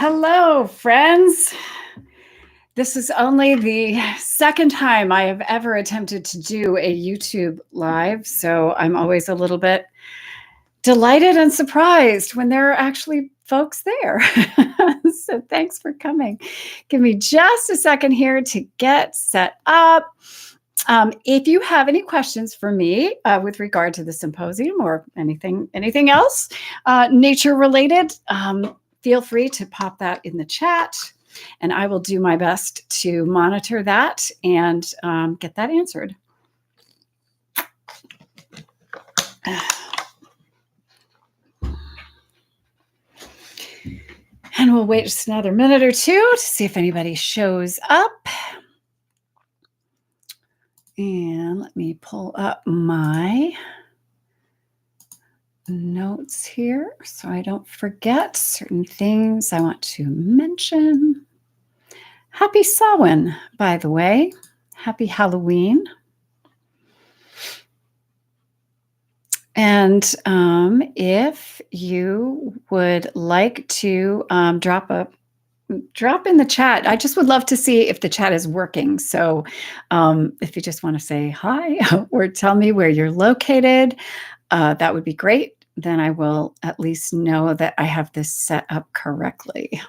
Hello, friends. This is only the second time I have ever attempted to do a YouTube live, so I'm always a little bit delighted and surprised when there are actually folks there. So thanks for coming. Give me just a second here to get set up. If you have any questions for me with regard to the symposium or anything else nature related, feel free to pop that in the chat, and I will do my best to monitor that and get that answered. And we'll wait just another minute or two to see if anybody shows up. And let me pull up my notes here so I don't forget certain things I want to mention. Happy Samhain, by the way. Happy Halloween. And if you would like to drop in the chat, I just would love to see if the chat is working. So if you just want to say hi or tell me where you're located, that would be great. Then I will at least know that I have this set up correctly.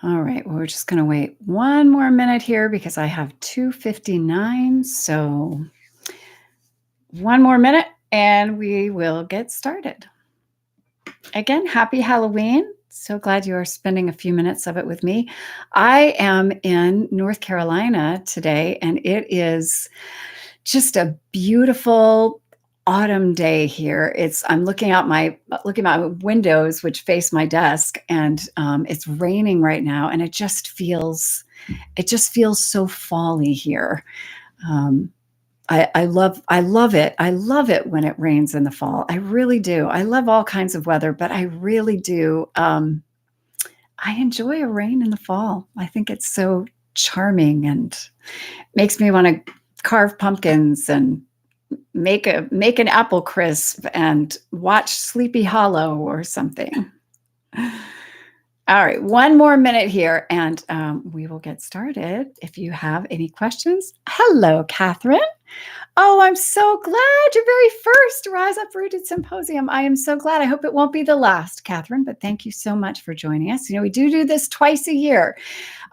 All right, well, we're just going to wait one more minute here because I have 2:59. So one more minute and we will get started. Again, happy Halloween. So glad you are spending a few minutes of it with me. I am in North Carolina today, and it is just a beautiful autumn day here. I'm looking out my windows, which face my desk, and it's raining right now, and it just feels so fall-y here. I love it. I love it when it rains in the fall. I really do. I love all kinds of weather, but I really do. I enjoy a rain in the fall. I think it's so charming and makes me want to carve pumpkins and make an apple crisp and watch Sleepy Hollow or something. All right, one more minute here, and we will get started. If you have any questions, hello, Catherine. Oh, I'm so glad your very first Rise Up Rooted Symposium. I am so glad. I hope it won't be the last, Catherine, but thank you so much for joining us. You know, we do this twice a year,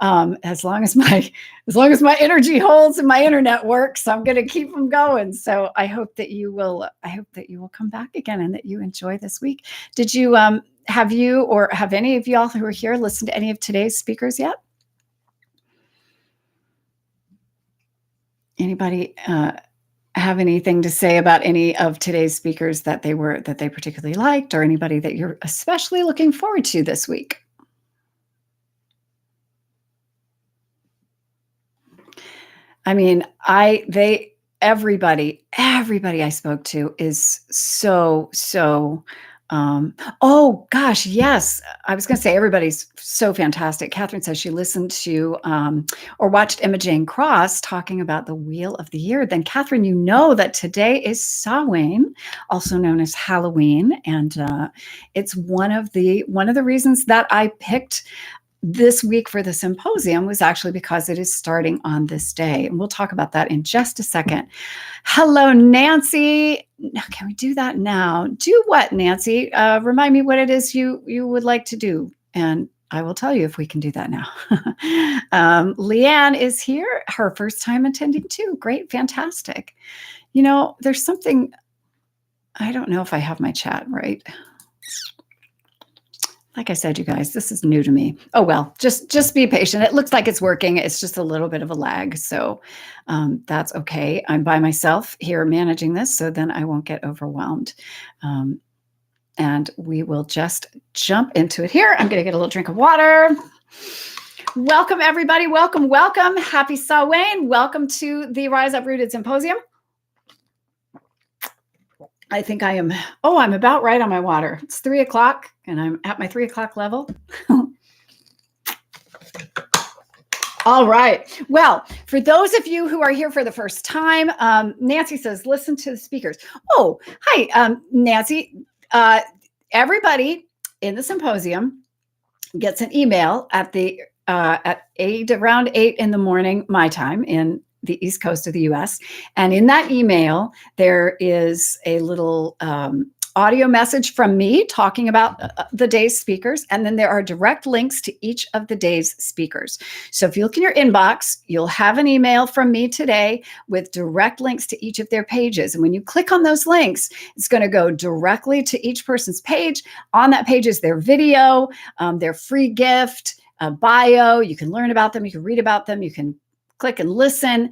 as long as my energy holds and my internet works. I'm going to keep them going. So I hope that you will come back again and that you enjoy this week. Did you have any of y'all who are here listened to any of today's speakers yet? Anybody have anything to say about any of today's speakers that they particularly liked, or anybody that you're especially looking forward to this week? I mean, everybody I spoke to is so oh gosh, yes. I was going to say everybody's so fantastic. Catherine says she listened to or watched Emma Jane Cross talking about the Wheel of the Year. Then Catherine, you know that today is Samhain, also known as Halloween, and it's one of the reasons that I picked this week for the symposium was actually because it is starting on this day. And we'll talk about that in just a second. Hello, Nancy. Can we do that now? Do what, Nancy? Remind me what it is you would like to do. And I will tell you if we can do that now. Leanne is here, her first time attending too. Great, fantastic. You know, there's something, I don't know if I have my chat right. Like I said, you guys, this is new to me. Oh, well, just be patient. It looks like it's working. It's just a little bit of a lag. So that's okay. I'm by myself here managing this, so then I won't get overwhelmed. And we will just jump into it here. I'm going to get a little drink of water. Welcome, everybody. Welcome, welcome. Happy Samhain. Welcome to the Rise Up Rooted Symposium. I think I'm about right on my water. It's 3 o'clock and I'm at my 3 o'clock level. All right. Well, for those of you who are here for the first time, Nancy says, listen to the speakers. Oh, hi, Nancy. Everybody in the symposium gets an email at around 8 in the morning, my time in the East Coast of the US. And in that email, there is a little audio message from me talking about the day's speakers. And then there are direct links to each of the day's speakers. So if you look in your inbox, you'll have an email from me today with direct links to each of their pages. And when you click on those links, it's going to go directly to each person's page. On that page is their video, their free gift, bio. You can learn about them. You can read about them. You can click and listen.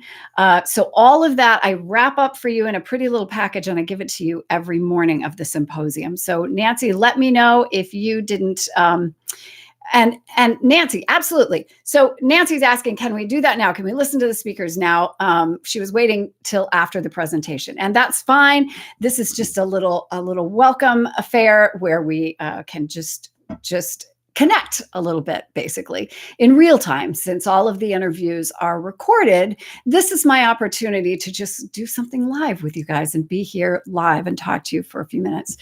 So all of that I wrap up for you in a pretty little package, and I give it to you every morning of the symposium. So Nancy, let me know if you didn't. And Nancy, absolutely. So Nancy's asking, can we do that now? Can we listen to the speakers now? She was waiting till after the presentation, and that's fine. This is just a little welcome affair where we can just connect a little bit, basically in real time. Since all of the interviews are recorded, this is my opportunity to just do something live with you guys and be here live and talk to you for a few minutes.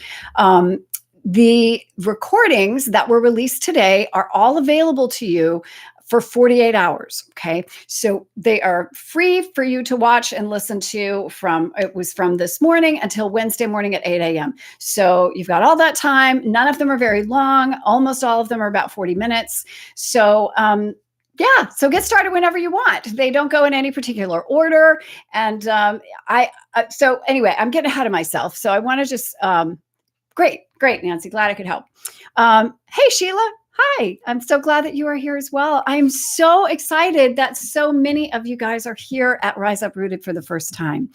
The recordings that were released today are all available to you for 48 hours. Okay. So they are free for you to watch and listen to it was from this morning until Wednesday morning at 8 a.m. So you've got all that time. None of them are very long. Almost all of them are about 40 minutes. So, yeah, so get started whenever you want. They don't go in any particular order. And so anyway, I'm getting ahead of myself. So I want to just, great, Nancy. Glad I could help. Hey, Sheila. Hi, I'm so glad that you are here as well. I'm so excited that so many of you guys are here at Rise Up Rooted for the first time.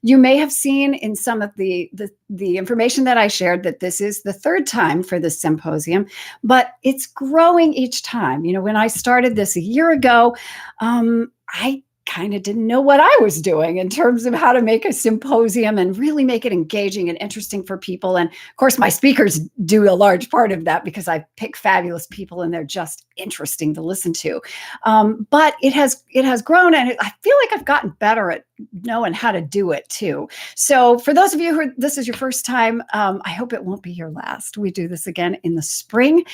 You may have seen in some of the information that I shared that this is the third time for this symposium, but it's growing each time. You know, when I started this a year ago, I kind of didn't know what I was doing in terms of how to make a symposium and really make it engaging and interesting for people. And of course, my speakers do a large part of that because I pick fabulous people and they're just interesting to listen to. But it has grown, and I feel like I've gotten better at knowing how to do it too. So for those of you who this is your first time, I hope it won't be your last. We do this again in the spring,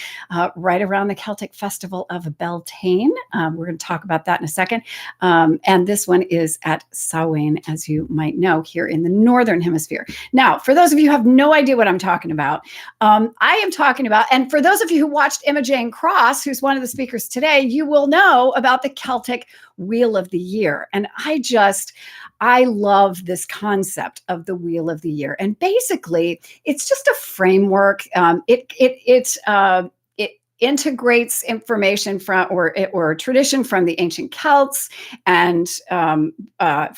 right around the Celtic Festival of Beltane. We're going to talk about that in a second. And this one is at Samhain, as you might know, here in the Northern Hemisphere. Now, for those of you who have no idea what I'm talking about, I am talking about, and for those of you who watched Imogen Cross, who's one of the speakers today, you will know about the Celtic Wheel of the Year. And I love this concept of the Wheel of the Year. And basically, it's just a framework. It integrates information from or tradition from the ancient Celts and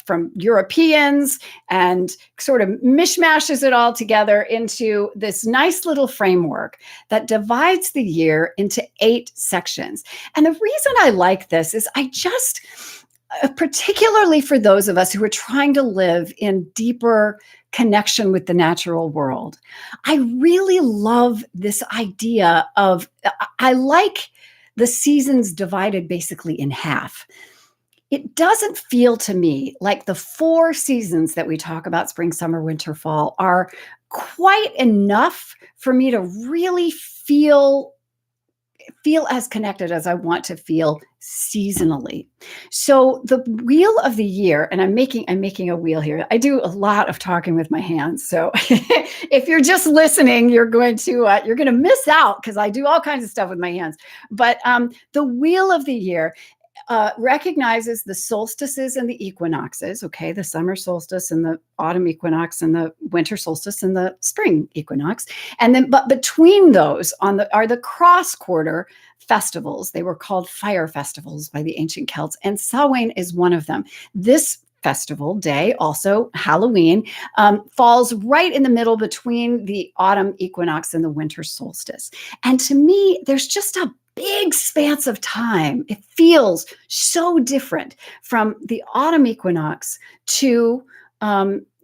from Europeans, and sort of mishmashes it all together into this nice little framework that divides the year into 8 sections. And the reason I like this is particularly for those of us who are trying to live in deeper connection with the natural world, I really love this idea of, I like the seasons divided basically in half. It doesn't feel to me like the 4 seasons that we talk about, spring, summer, winter, fall, are quite enough for me to really feel as connected as I want to feel seasonally. So the Wheel of the Year, and I'm making a wheel here. I do a lot of talking with my hands. So if you're just listening, you're going to miss out because I do all kinds of stuff with my hands. But the Wheel of the Year recognizes the solstices and the equinoxes, okay, the summer solstice and the autumn equinox and the winter solstice and the spring equinox. And then, but between those are the cross-quarter festivals. They were called fire festivals by the ancient Celts, and Samhain is one of them. This festival day, also Halloween, falls right in the middle between the autumn equinox and the winter solstice. And to me, there's just a big spans of time. It feels so different from the autumn equinox to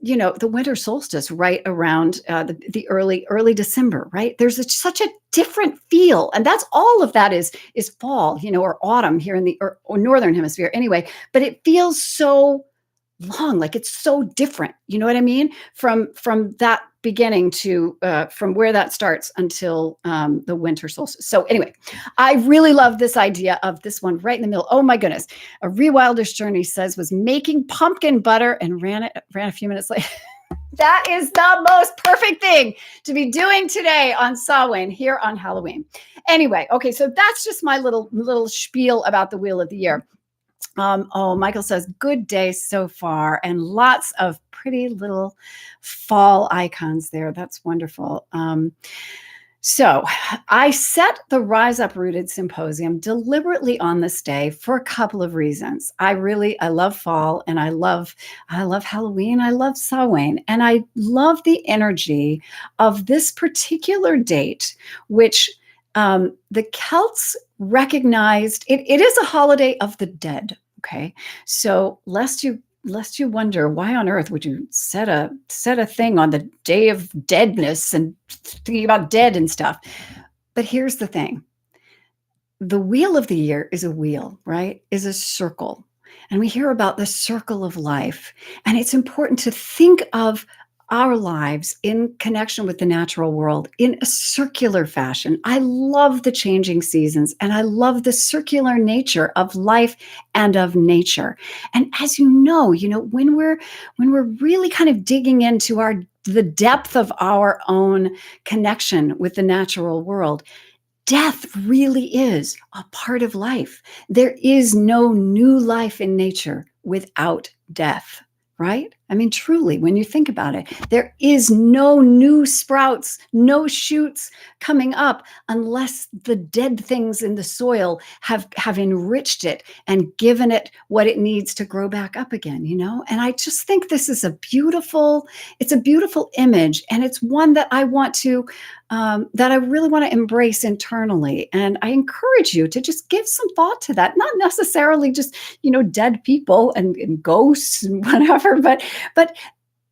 the winter solstice right around the early December, right? There's such a different feel, and that's all of that is fall, or autumn here in the or northern hemisphere anyway. But it feels so long, like it's so different. You know what I mean? From that beginning to from where that starts until the winter solstice. So anyway, I really love this idea of this one right in the middle. Oh my goodness. A rewilder's journey says was making pumpkin butter and ran a few minutes late. That is the most perfect thing to be doing today on Samhain here on Halloween. Anyway, okay, so that's just my little spiel about the Wheel of the Year. Michael says, good day so far, and lots of pretty little fall icons there. That's wonderful. So I set the Rise Uprooted Symposium deliberately on this day for a couple of reasons. I love fall, and I love Halloween. I love Samhain, and I love the energy of this particular date, which the Celts recognized. It is a holiday of the dead. Okay, so lest you wonder, why on earth would you set a thing on the day of deadness and thinking about dead and stuff? But here's the thing. The Wheel of the Year is a wheel, right? Is a circle. And we hear about the circle of life. And it's important to think of our lives in connection with the natural world in a circular fashion. I love the changing seasons, and I love the circular nature of life and of nature. And as you know, when we're really kind of digging into the depth of our own connection with the natural world, death really is a part of life. There is no new life in nature without death. Right? I mean, truly, when you think about it, there is no new sprouts, no shoots coming up unless the dead things in the soil have enriched it and given it what it needs to grow back up again, And I just think this is a beautiful image, and it's one that I want to that I really want to embrace internally. And I encourage you to just give some thought to that, not necessarily just, dead people and ghosts and whatever,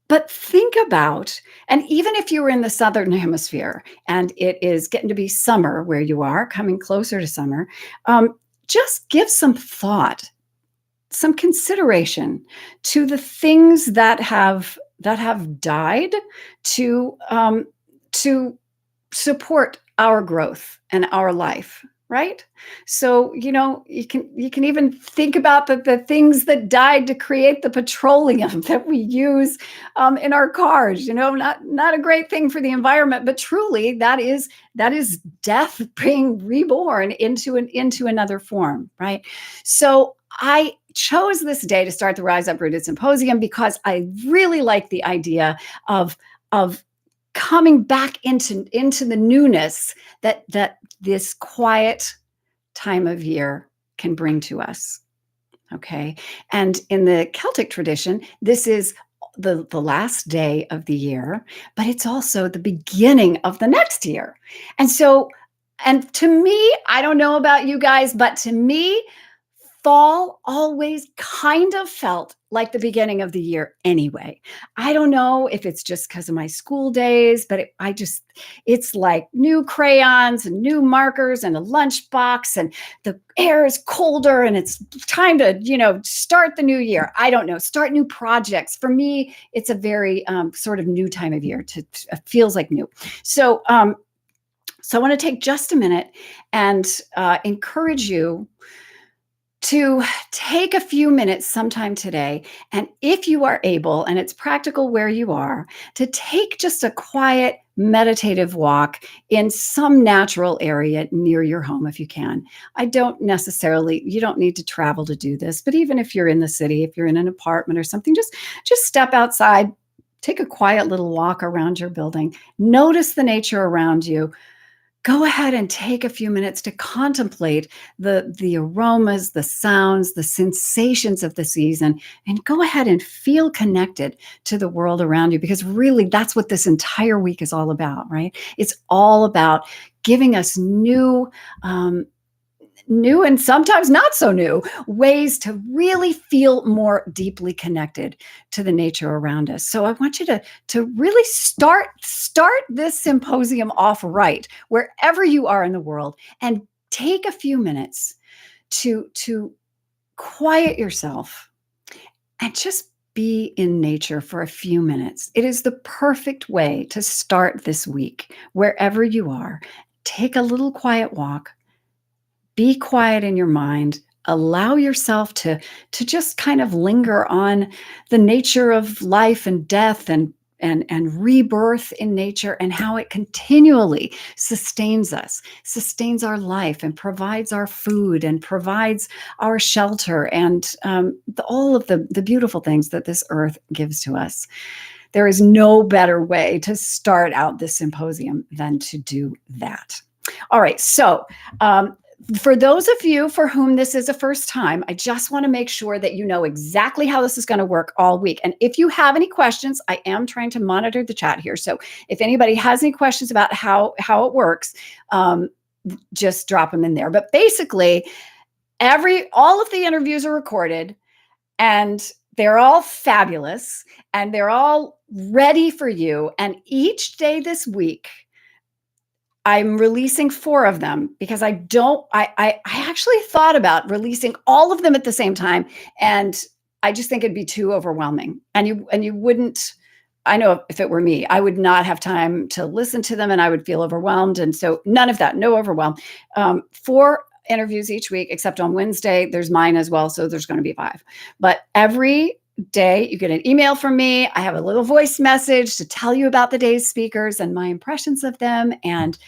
but think about, and even if you're in the Southern Hemisphere and it is getting to be summer where you are, coming closer to summer, just give some thought, some consideration to the things that have died to support our growth and our life, right? So, you can even think about the things that died to create the petroleum that we use in our cars. Not a great thing for the environment, but truly that is death being reborn into another form, right? So I chose this day to start the Rise Uprooted Symposium because I really like the idea of coming back into the newness that this quiet time of year can bring to us. Okay. And in the Celtic tradition, this is the last day of the year, but it's also the beginning of the next year. And to me, I don't know about you guys, but to me, fall always kind of felt like the beginning of the year anyway. I don't know if it's just because of my school days, but it's like new crayons and new markers and a lunchbox, and the air is colder and it's time to, start the new year. I don't know, start new projects. For me, it's a very sort of new time of year. It feels like new. So I want to take just a minute and encourage you to take a few minutes sometime today, and if you are able, and it's practical where you are, to take just a quiet meditative walk in some natural area near your home if you can. You don't need to travel to do this, but even if you're in the city, if you're in an apartment or something, just step outside, take a quiet little walk around your building, notice the nature around you. Go ahead and take a few minutes to contemplate the aromas, the sounds, the sensations of the season, and go ahead and feel connected to the world around you, because really that's what this entire week is all about, right? It's all about giving us new new and sometimes not so new ways to really feel more deeply connected to the nature around us. So I want you to really start this symposium off right, wherever you are in the world, and take a few minutes to quiet yourself and just be in nature for a few minutes. It is the perfect way to start this week, wherever you are. Take a little quiet walk, be quiet in your mind, allow yourself to just kind of linger on the nature of life and death and rebirth in nature, and how it continually sustains us, sustains our life, and provides our food and provides our shelter, and all of the beautiful things that this earth gives to us. There is no better way to start out this symposium than to do that. All right, so for those of you for whom this is a first time, I just want to make sure that you know exactly how this is going to work all week. And if you have any questions, I am trying to monitor the chat here. So if anybody has any questions about how it works, just drop them in there. But basically, all of the interviews are recorded, and they're all fabulous, and they're all ready for you. And each day this week, I'm releasing 4 of them, because I actually thought about releasing all of them at the same time, and I just think it'd be too overwhelming. And you wouldn't, I know if it were me, I would not have time to listen to them, and I would feel overwhelmed. And so none of that, no overwhelm. 4 interviews each week, except on Wednesday, there's mine as well. So there's going to be 5. But every day you get an email from me. I have a little voice message to tell you about the day's speakers and my impressions of them, and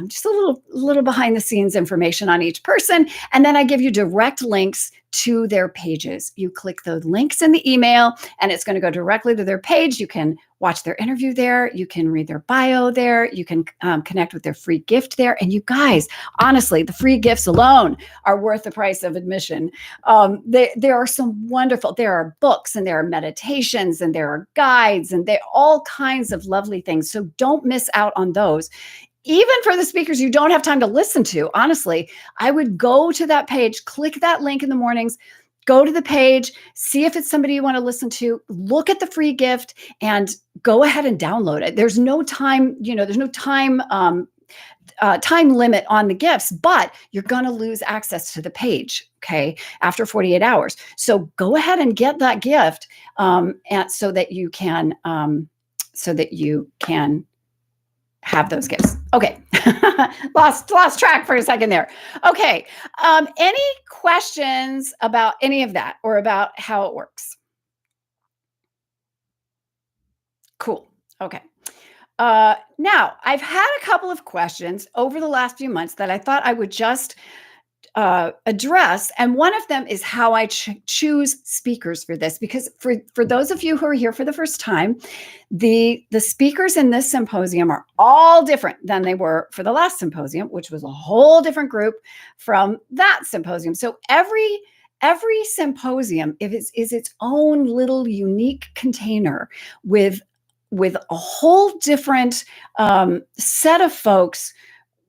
just a little behind the scenes information on each person. And then I give you direct links to their pages. You click those links in the email, and it's going to go directly to their page. You can watch their interview there. You can read their bio there. You can connect with their free gift there. And you guys, honestly, the free gifts alone are worth the price of admission. There are some wonderful, there are books, and there are meditations, and there are guides, and there are all kinds of lovely things. So don't miss out on those. Even for the speakers you don't have time to listen to, honestly, I would go to that page, click that link in the mornings, go to the page, see if it's somebody you want to listen to, look at the free gift, and go ahead and download it. There's no time, there's no time limit on the gifts, but you're going to lose access to the page, okay, after 48 hours. So go ahead and get that gift, and so that you can have those gifts. Okay. lost track for a second there. Okay. Any questions about any of that, or about how it works? Cool. Okay. Now, I've had a couple of questions over the last few months that I thought I would just address. And one of them is how I choose speakers for this, because for those of you who are here for the first time, the speakers in this symposium are all different than they were for the last symposium, which was a whole different group from that symposium. So every symposium is its own little unique container with a whole different set of folks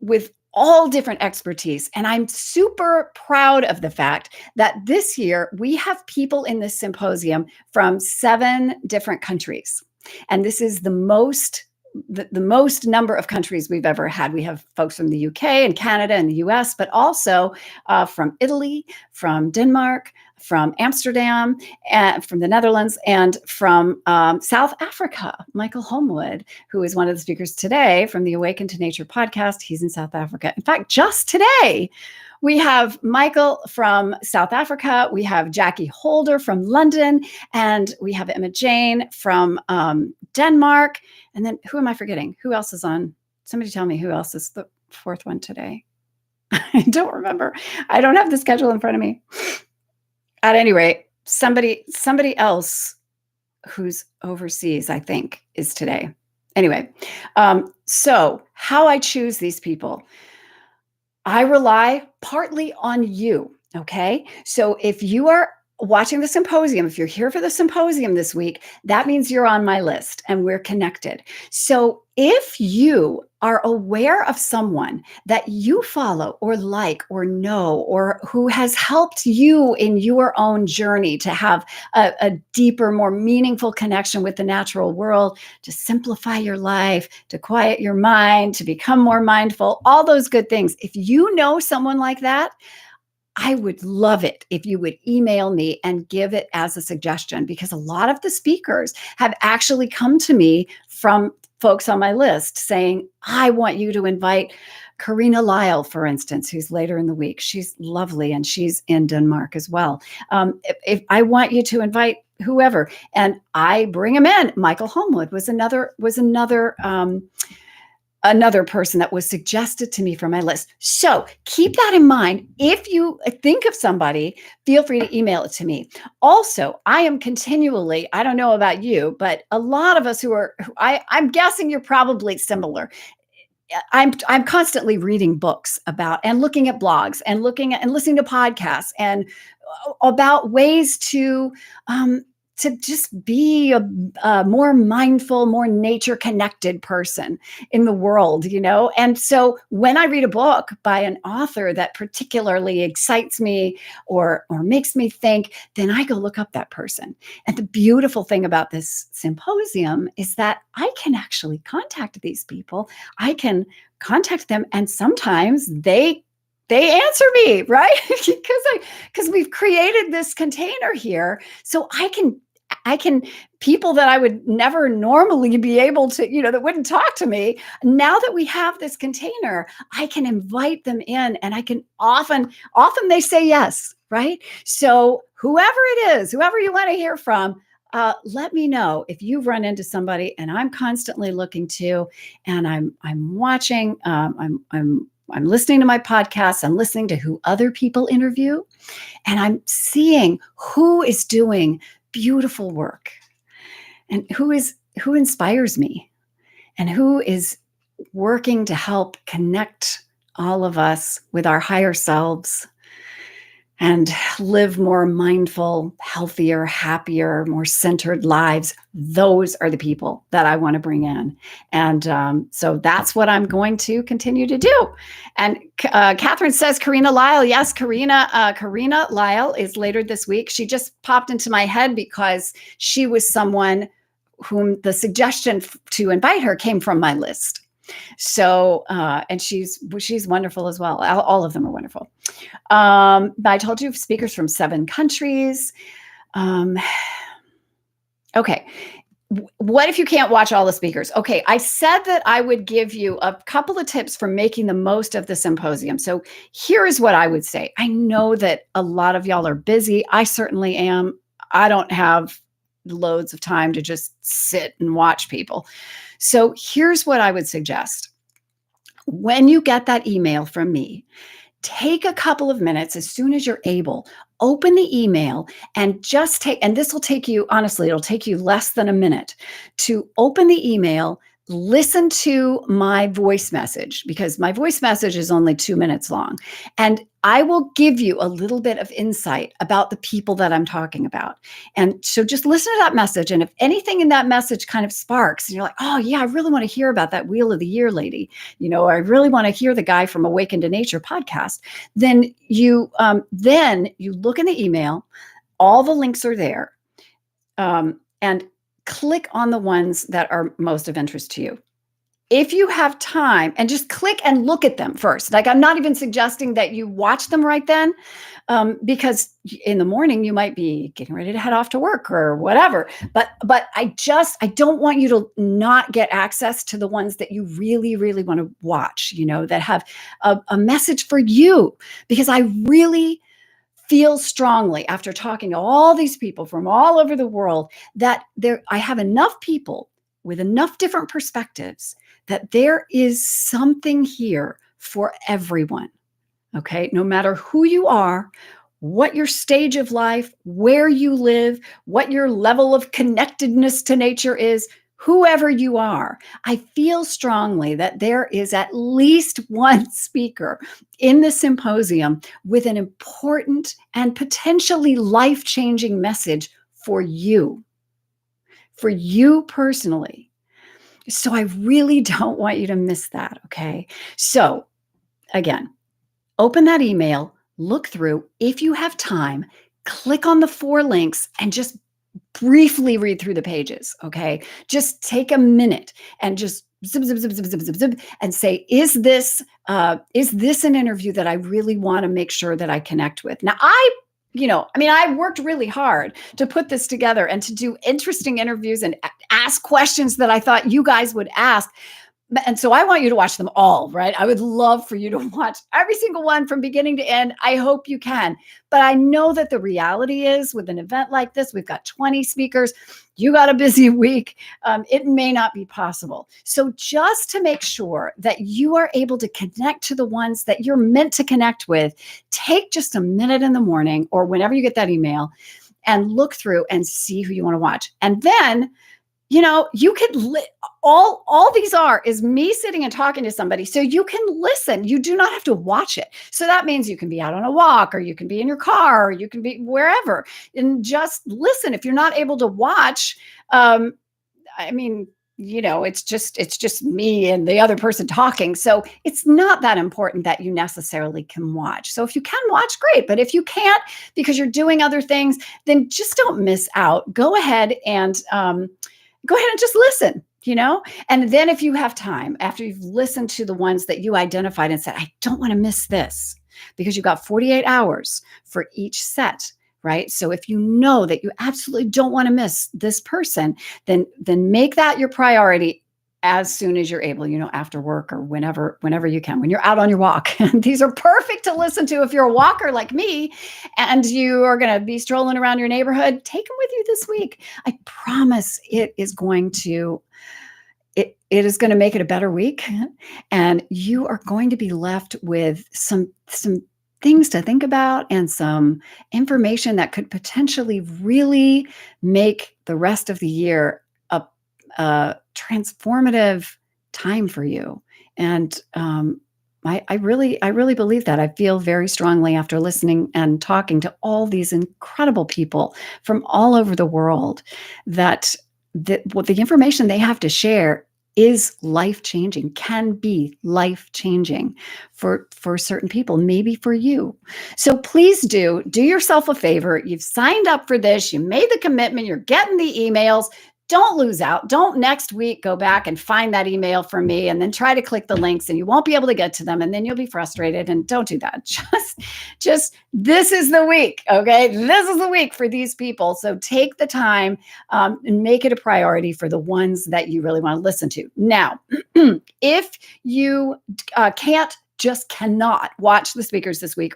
with all different expertise. And I'm super proud of the fact that this year we have people in this symposium from 7 different countries. And this is the most number of countries we've ever had. We have folks from the UK and Canada and the US, but also from Italy, from Denmark, from Amsterdam, and from the Netherlands, and from South Africa. Michael Holmwood, who is one of the speakers today from the Awaken to Nature podcast, he's in South Africa. In fact, just today, we have Michael from South Africa, we have Jackie Holder from London, and we have Emma Jane from Denmark. And then who am I forgetting? Who else is on? Somebody tell me who else is the 4th one today. I don't remember. I don't have the schedule in front of me. At any rate, somebody else who's overseas, I think, is today. Anyway, so how I choose these people, I rely partly on you, okay? So if you are watching the symposium, if you're here for the symposium this week, that means you're on my list and we're connected. So if you are aware of someone that you follow or like or know, or who has helped you in your own journey to have a deeper, more meaningful connection with the natural world, to simplify your life, to quiet your mind, to become more mindful, all those good things. If you know someone like that, I would love it if you would email me and give it as a suggestion, because a lot of the speakers have actually come to me from folks on my list saying, I want you to invite Karina Lyle, for instance, who's later in the week. She's lovely and she's in Denmark as well. If I want you to invite whoever, and I bring them in. Michael Homewood was another person that was suggested to me from my list. So keep that in mind. If you think of somebody, feel free to email it to me. Also, I am continually, I don't know about you, but a lot of us I'm guessing you're probably similar. I'm constantly reading books about and looking at blogs and looking at and listening to podcasts and about ways to just be a more mindful, more nature connected person in the world, you know? And so when I read a book by an author that particularly excites me or makes me think, then I go look up that person. And the beautiful thing about this symposium is that I can actually contact these people. I can contact them, and sometimes they answer me, right? Because we've created this container here, so I can people that I would never normally be able to, that wouldn't talk to me. Now that we have this container, I can invite them in, and I can often they say yes, right? So whoever it is, whoever you want to hear from, let me know if you've run into somebody. And I'm constantly looking too, and I'm watching, I'm listening to my podcasts, I'm listening to who other people interview, and I'm seeing who is doing beautiful work and who inspires me and who is working to help connect all of us with our higher selves and live more mindful, healthier, happier, more centered lives. Those are the people that I want to bring in. And so that's what I'm going to continue to do. And Catherine says, Karina Lyle. Yes, Karina Lyle is later this week. She just popped into my head because she was someone whom the suggestion to invite her came from my list. So, and she's wonderful as well. All of them are wonderful. I told you speakers from 7 countries. Okay. What if you can't watch all the speakers? Okay. I said that I would give you a couple of tips for making the most of the symposium. So here is what I would say. I know that a lot of y'all are busy. I certainly am. I don't have loads of time to just sit and watch people. So here's what I would suggest. When you get that email from me, take a couple of minutes as soon as you're able, open the email and and this will take you, honestly, it'll take you less than a minute to open the email, listen to my voice message, because my voice message is only 2 minutes long. And I will give you a little bit of insight about the people that I'm talking about. And so just listen to that message. And if anything in that message kind of sparks and you're like, oh yeah, I really want to hear about that Wheel of the Year lady, or I really want to hear the guy from Awaken to Nature podcast, then you look in the email, all the links are there, and click on the ones that are most of interest to you. If you have time, and just click and look at them first. Like, I'm not even suggesting that you watch them right then, because in the morning you might be getting ready to head off to work or whatever. But I don't want you to not get access to the ones that you really, really want to watch, that have a message for you, because I really feel strongly, after talking to all these people from all over the world, that I have enough people with enough different perspectives that there is something here for everyone. Okay. No matter who you are, what your stage of life, where you live, what your level of connectedness to nature is, whoever you are, I feel strongly that there is at least one speaker in the symposium with an important and potentially life-changing message for you personally. So I really don't want you to miss that, okay? So again, open that email, look through. If you have time, click on the 4 links and just briefly read through the pages, okay? Just take a minute and just zip, zip, zip, zip, zip, zip, zip, and say, is this an interview that I really want to make sure that I connect with? Now, I worked really hard to put this together and to do interesting interviews and ask questions that I thought you guys would ask. And so I want you to watch them all, right? I would love for you to watch every single one from beginning to end. I hope you can. But I know that the reality is with an event like this, we've got 20 speakers. You got a busy week. It may not be possible. So just to make sure that you are able to connect to the ones that you're meant to connect with, take just a minute in the morning or whenever you get that email and look through and see who you want to watch. And then you could all these is me sitting and talking to somebody. So you can listen. You do not have to watch it. So that means you can be out on a walk, or you can be in your car, or you can be wherever and just listen. If you're not able to watch, it's just me and the other person talking. So it's not that important that you necessarily can watch. So if you can watch, great. But if you can't because you're doing other things, then just don't miss out. Go ahead and just listen, and then if you have time, after you've listened to the ones that you identified and said, I don't want to miss this, because you've got 48 hours for each set, right? So if you know that you absolutely don't want to miss this person, then make that your priority as soon as you're able, after work or whenever you can, when you're out on your walk. These are perfect to listen to if you're a walker like me and you are going to be strolling around your neighborhood. Take them with you this week. I promise it is going to make it a better week, and you are going to be left with some things to think about and some information that could potentially really make the rest of the year a transformative time for you. And I really believe that. I feel very strongly after listening and talking to all these incredible people from all over the world that what the information they have to share is life-changing, can be life-changing for certain people, maybe for you. So please do yourself a favor. You've signed up for this. You made the commitment. You're getting the emails. Don't lose out. Don't next week go back and find that email from me and then try to click the links and you won't be able to get to them and then you'll be frustrated. And don't do that. Just this is the week. Okay. This is the week for these people. So take the time and make it a priority for the ones that you really want to listen to. Now, if you cannot watch the speakers this week,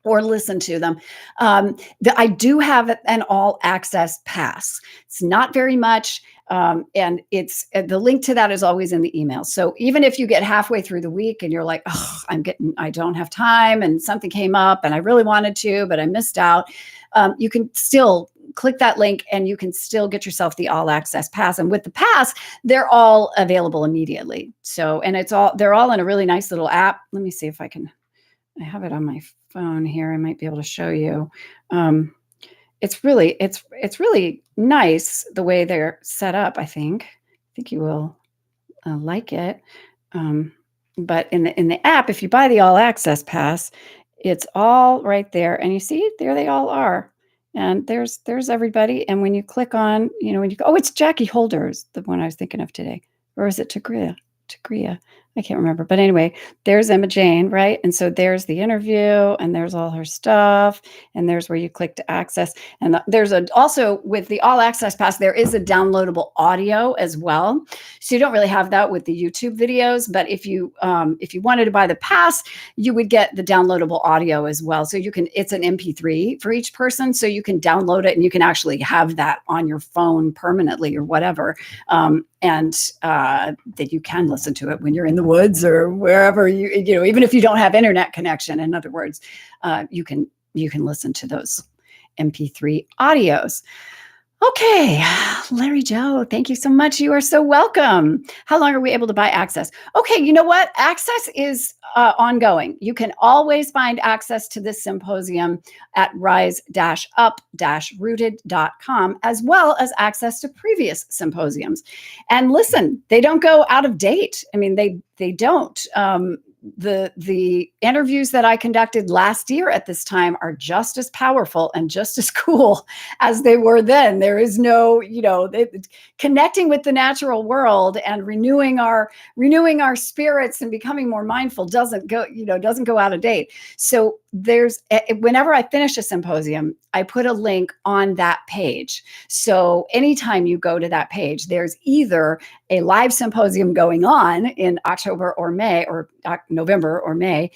or listen to them. I do have an all access pass. It's not very much. And it's the link to that is always in the email. So even if you get halfway through the week and you're like, oh, I don't have time and something came up and I really wanted to, but I missed out. You can still click that link and you can still get yourself the all access pass. And with the pass, they're all available immediately. So, and they're all in a really nice little app. Let me see if I have it on my phone here. I might be able to show you. It's really nice the way they're set up. I think you will like it. But in the app, if you buy the all access pass, it's all right there, and you see there they all are. And there's everybody. And when you click on, it's Jackie Holder's the one I was thinking of today, or is it Tagria? I can't remember. But anyway, there's Emma Jane, right? And so there's the interview and there's all her stuff. And there's where you click to access. And there's also with the all access pass, there is a downloadable audio as well. So you don't really have that with the YouTube videos. But if you wanted to buy the pass, you would get the downloadable audio as well. So it's an MP3 for each person. So you can download it and you can actually have that on your phone permanently or whatever. And that you can listen to it when you're in the woods or wherever even if you don't have internet connection. In other words, you can listen to those MP3 audios. Okay, Larry Joe, thank you so much. You are so welcome. How long are we able to buy access? Okay, you know what? Access is ongoing. You can always find access to this symposium at rise-up-rooted.com, as well as access to previous symposiums. And listen, they don't go out of date. I mean, they don't. The interviews that I conducted last year at this time are just as powerful and just as cool as they were then. There is no, connecting with the natural world and renewing our spirits and becoming more mindful doesn't go out of date. So whenever I finish a symposium, I put a link on that page. So anytime you go to that page, there's either a live symposium going on in October or May, or November or May,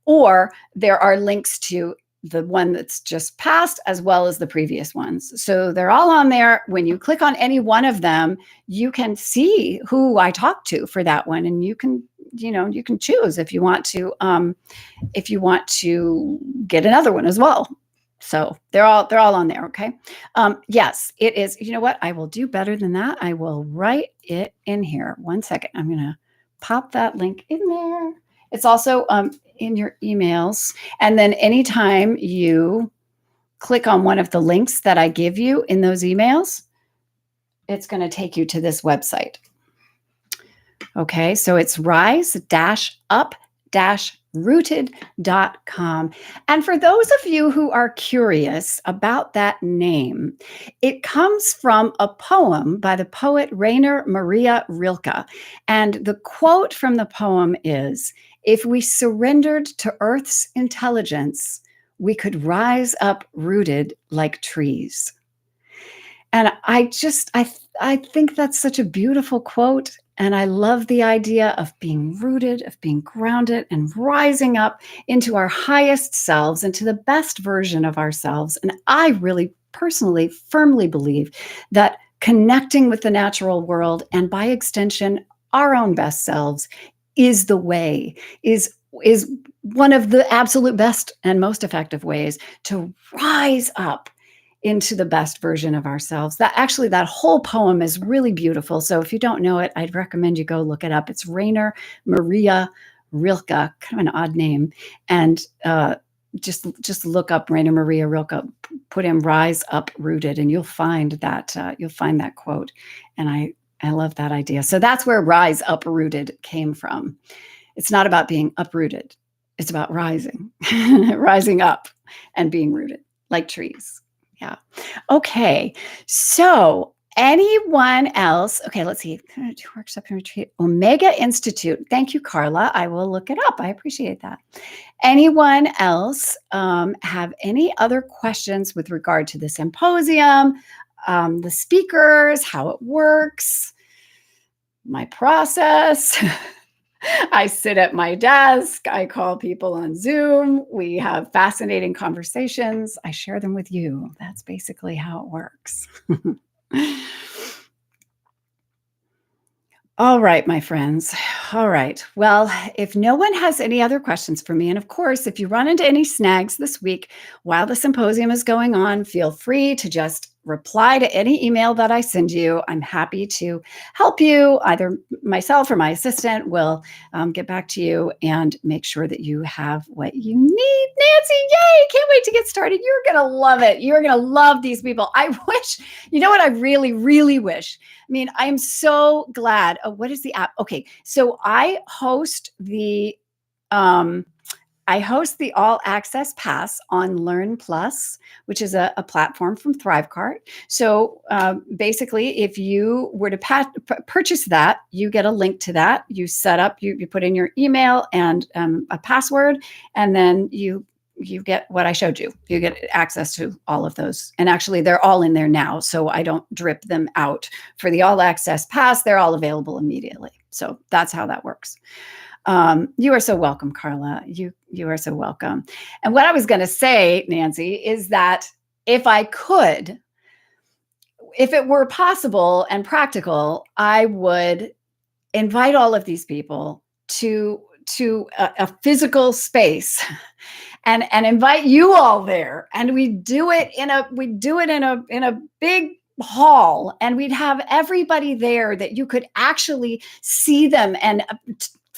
or there are links to the one that's just passed as well as the previous ones. So they're all on there. When you click on any one of them, you can see who I talked to for that one, and you can choose if you want to get another one as well. So they're all on there. Okay. Yes, it is. You know what? I will do better than that. I will write it in here. 1 second. I'm going to pop that link in there. It's also in your emails. And then anytime you click on one of the links that I give you in those emails, it's going to take you to this website. Okay. So it's rise-up-rooted.com. And for those of you who are curious about that name, it comes from a poem by the poet Rainer Maria Rilke. And the quote from the poem is, "If we surrendered to Earth's intelligence, we could rise up rooted like trees." And I think that's such a beautiful quote. And I love the idea of being rooted, of being grounded, and rising up into our highest selves, into the best version of ourselves. And I really personally, firmly believe that connecting with the natural world, and by extension, our own best selves, is the way, is one of the absolute best and most effective ways to rise up into the best version of ourselves. That whole poem is really beautiful. So if you don't know it, I'd recommend you go look it up. It's Rainer Maria Rilke, kind of an odd name. And just look up Rainer Maria Rilke, put in "Rise Up Rooted," and you'll find that quote. And I love that idea. So that's where "Rise Up Rooted" came from. It's not about being uprooted. It's about rising, rising up and being rooted like trees. Yeah. Okay. So anyone else? Okay, let's see. Workshop and retreat. Omega Institute. Thank you, Carla. I will look it up. I appreciate that. Anyone else have any other questions with regard to the symposium, the speakers, how it works, my process? I sit at my desk. I call people on Zoom. We have fascinating conversations. I share them with you. That's basically how it works. All right, my friends. All right. Well, if no one has any other questions for me, and of course, if you run into any snags this week while the symposium is going on, feel free to just reply to any email that I send you. I'm happy to help you. Either myself or my assistant will get back to you and make sure that you have what you need. Nancy, yay! Can't wait to get started. You're going to love it. You're going to love these people. I wish, you know what I really, really wish? I mean, I am so glad. Oh, what is the app? Okay, so I host the All Access Pass on Learn Plus, which is a platform from Thrivecart. So basically, if you were to purchase that, you get a link to that. You set up, you put in your email and a password, and then you get what I showed you. You get access to all of those. And actually, they're all in there now, so I don't drip them out. For the All Access Pass, they're all available immediately. So that's how that works. You are so welcome, Carla. You are so welcome. And what I was going to say, Nancy, is that if it were possible and practical, I would invite all of these people to a physical space and invite you all there. And we do it in a big hall, and we'd have everybody there that you could actually see them and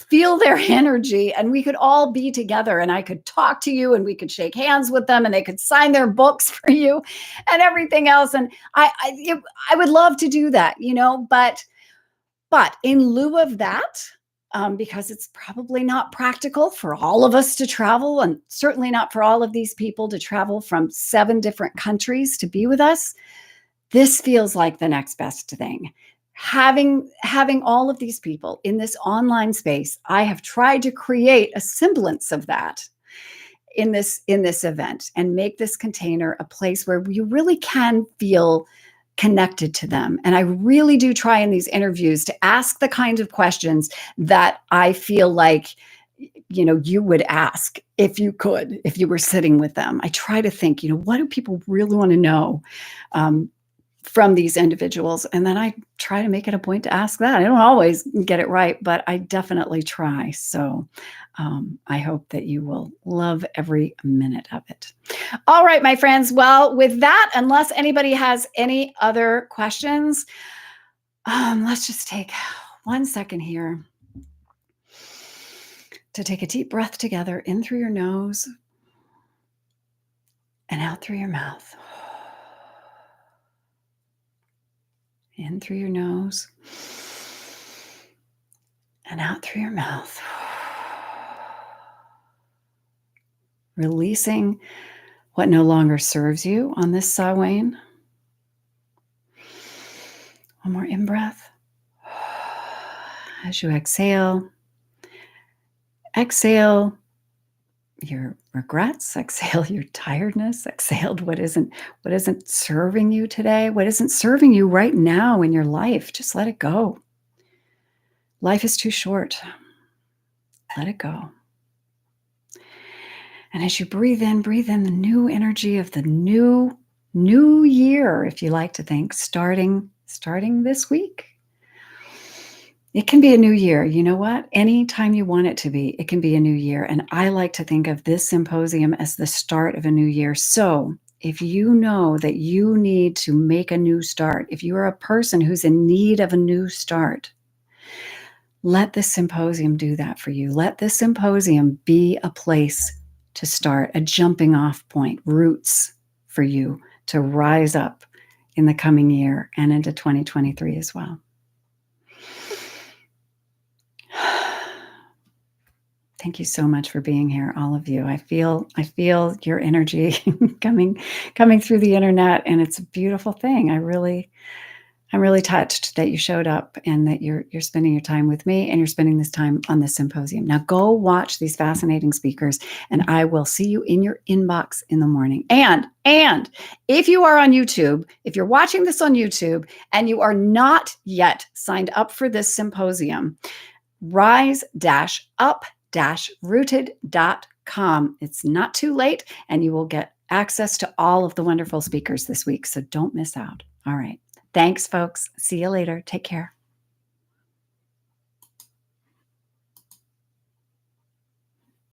feel their energy, and we could all be together, and I could talk to you, and we could shake hands with them, and they could sign their books for you and everything else. And I would love to do that, but in lieu of that, because it's probably not practical for all of us to travel, and certainly not for all of these people to travel from 7 different countries to be with us, this feels like the next best thing. Having all of these people in this online space, I have tried to create a semblance of that in this event, and make this container a place where you really can feel connected to them. And I really do try in these interviews to ask the kinds of questions that I feel like you would ask if you were sitting with them. I try to think, what do people really want to know from these individuals? And then I try to make it a point to ask that. I don't always get it right, but I definitely try. So I hope that you will love every minute of it. All right, my friends. Well, with that, unless anybody has any other questions, let's just take 1 second here to take a deep breath together, in through your nose and out through your mouth. In through your nose and out through your mouth. Releasing what no longer serves you on this Samhain. One more in-breath. As you exhale your regrets, exhale your tiredness, exhale what isn't serving you today, what isn't serving you right now in your life. Just let it go. Life is too short. Let it go. And as you breathe in the new energy of the new year, if you like to think, starting this week. It can be a new year. You know what? Anytime you want it to be, it can be a new year. And I like to think of this symposium as the start of a new year. So if you know that you need to make a new start, if you are a person who's in need of a new start, let this symposium do that for you. Let this symposium be a place to start, a jumping off point, roots for you to rise up in the coming year and into 2023 as well. Thank you so much for being here, all of you. I feel your energy coming through the internet, and it's a beautiful thing. I'm really touched that you showed up and that you're spending your time with me, and you're spending this time on this symposium. Now go watch these fascinating speakers, and I will see you in your inbox in the morning. And if you are on YouTube, if you're watching this on YouTube and you are not yet signed up for this symposium, rise-up-rooted.com. It's not too late, and you will get access to all of the wonderful speakers this week. So don't miss out. All right. Thanks, folks. See you later. Take care.